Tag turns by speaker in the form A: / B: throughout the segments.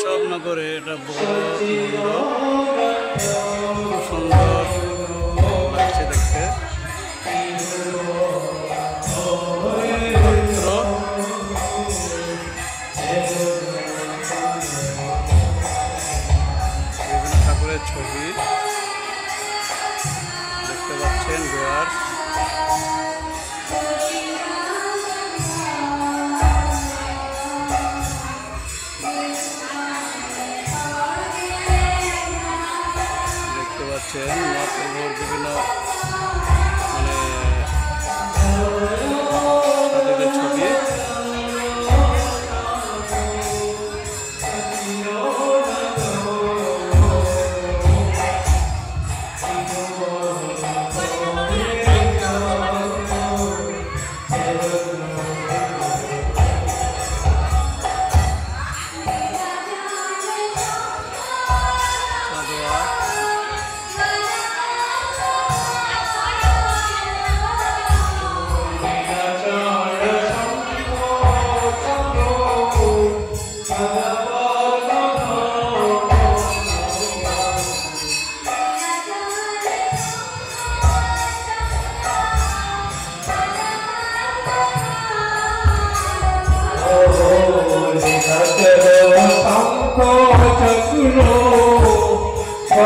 A: কেশবনগরে এটা বড় মন্দির, খুব সুন্দর লাগছে দেখতে। বিভিন্ন ঠাকুরের ছবি দেখতে পাচ্ছেন ভিউয়ার্স। দেখতে পাচ্ছেন মহাপ্রভুর বিভিন্ন মানে সাধুদের ছবি।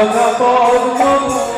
B: Chakro, Chakro,